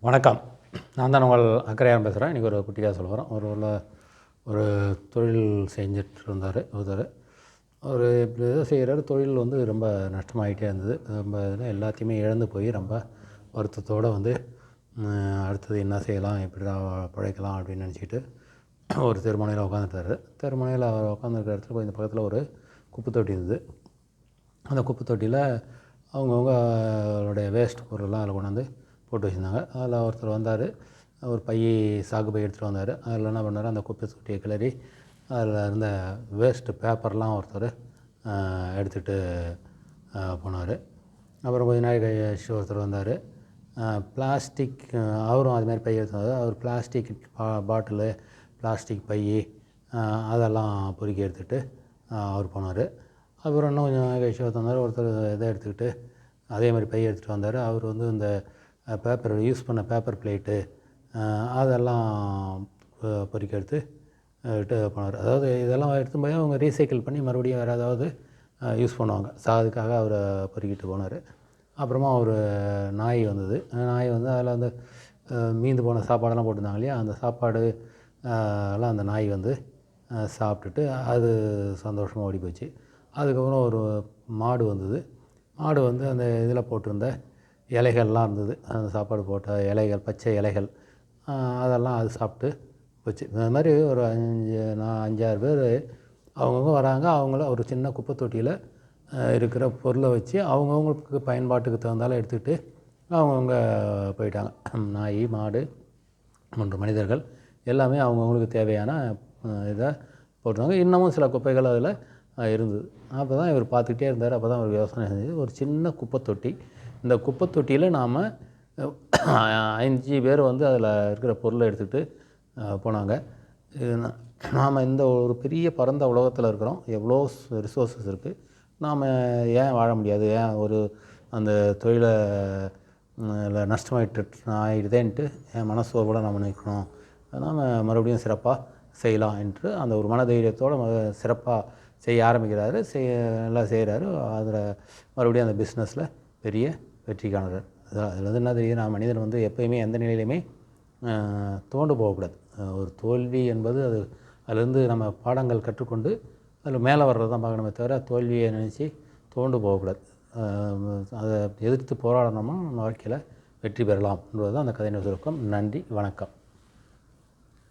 வணக்கம். நான் தான் உங்கள் அக்கறையான் பேசுகிறேன். இன்றைக்கி ஒரு குட்டி கதை சொல்ல போகிறேன். ஒரு தொழில் செஞ்சுட்டு இருந்தார் ஒருத்தர். அவர் இப்படி ஏதோ செய்கிறாரு. தொழில் ரொம்ப நஷ்டமாகிட்டே இருந்தது. ரொம்ப இதில் எல்லாத்தையுமே இழந்து போய் ரொம்ப வருத்தத்தோடு அடுத்தது என்ன செய்யலாம், எப்படி பிழைக்கலாம் அப்படின்னு நினச்சிக்கிட்டு ஒரு தெருமுனையில் உட்காந்துட்டார். தெருமுனையில் அவர் உட்காந்துருக்க இடத்துல கொஞ்சம் பக்கத்தில் ஒரு குப்பை தொட்டி இருந்தது. அந்த குப்பை தொட்டியில் அவங்கவுங்களுடைய வேஸ்ட் பொருளெல்லாம் அதில் கொண்டாந்து போட்டு வச்சுருந்தாங்க. அதில் ஒருத்தர் வந்தார். ஒரு சாக்கு பை எடுத்துகிட்டு வந்தார். அதில் என்ன பண்ணார், அந்த குப்பை தொட்டியை கிளறி அதில் இருந்த வேஸ்ட்டு பேப்பர்லாம் ஒருத்தர் எடுத்துகிட்டு போனார். அப்புறம் கொஞ்ச நாள் கழிச்சு ஒருத்தர் வந்தார். பிளாஸ்டிக் அவரும் அதுமாதிரி பை எடுத்து வந்தார். அவர் பிளாஸ்டிக் பாட்டிலு, பிளாஸ்டிக் பை அதெல்லாம் பொறுக்கி எடுத்துகிட்டு அவர் போனார். அப்புறம் இன்னும் கொஞ்சம் நாள் கழிச்சு ஒருத்தர் இதை எடுத்துக்கிட்டு அதே மாதிரி பை எடுத்துகிட்டு வந்தார். அவர் இந்த பேப்பர் யூஸ் பண்ண பேப்பர் பிளேட்டு அதெல்லாம் பொறுக்கி எடுத்து போனார். அதாவது இதெல்லாம் எடுத்து போய் அவங்க ரீசைக்கிள் பண்ணி மறுபடியும் வேறு ஏதாவது யூஸ் பண்ணுவாங்க. அதுக்காக அவர் பொறுக்கிட்டு போனார். அப்புறமா ஒரு நாய் வந்தது. நாய் அதில் மீந்து போன சாப்பாடெல்லாம் போட்டிருந்தாங்க இல்லையா, அந்த சாப்பாடு எல்லாம் அந்த நாய் சாப்பிட்டுட்டு அது சந்தோஷமாக ஓடி போச்சு. அதுக்கப்புறம் ஒரு மாடு வந்தது. மாடு அந்த இதில் போட்டிருந்த இலைகள்லாம் இருந்தது. அந்த சாப்பாடு போட்ட இலைகள், பச்சை இலைகள் அதெல்லாம் அது சாப்பிட்டு போச்சு. இந்த மாதிரி ஒரு 5-6 பேர் அவங்கவுங்க வராங்க. அவங்கள ஒரு சின்ன குப்பை தொட்டியில் இருக்கிற பொருளை வச்சு அவங்கவுங்களுக்கு பயன்பாட்டுக்கு தகுந்தாலும் எடுத்துக்கிட்டு அவங்கவுங்க போயிட்டாங்க. நாய், மாடு போன்ற மனிதர்கள் எல்லாமே அவங்கவுங்களுக்கு தேவையான இதை போட்டாங்க. இன்னமும் சில குப்பைகள் அதில் இருந்தது. அப்போ தான் இவர் பார்த்துக்கிட்டே இருந்தார். அப்போ தான் அவர் யோசனை செஞ்சது, ஒரு சின்ன குப்பை தொட்டி. இந்த குப்பை தொட்டியில் நாம் 5 பேர் அதில் இருக்கிற பொருளை எடுத்துகிட்டு போனாங்க. நாம் இந்த ஒரு பெரிய பரந்த உலகத்தில் இருக்கிறோம். எவ்வளோ ரிசோர்ஸஸ் இருக்குது. நாம் ஏன் வாழ முடியாது, ஏன் அந்த தொழிலை ஆகிடுதேன்ட்டு என் மனசோர்வோடு நாம் நிற்கணும். நாம் மறுபடியும் சிறப்பாக செய்யலாம் என்று அந்த ஒரு மனதைரியத்தோடு சிறப்பாக செய்ய ஆரம்பிக்கிறாரு. நல்லா செய்கிறாரு. அதில் மறுபடியும் அந்த பிஸ்னஸில் பெரிய வெற்றி காணுறார். அதில் என்ன தெரியுது, மனிதன் எப்போயுமே எந்த நிலையிலையுமே தோண்டு போகக்கூடாது. ஒரு தோல்வி என்பது அதுலேருந்து நம்ம பாடங்கள் கற்றுக்கொண்டு அதில் மேலே வர்றது தான் பார்க்கணுமே தவிர தோல்வியை நினச்சி தோண்டு போகக்கூடாது. அதை எதிர்த்து போராடணுமா வாழ்க்கையில் வெற்றி பெறலாம் என்பது தான் அந்த கதையின் சுருக்கம். நன்றி, வணக்கம்.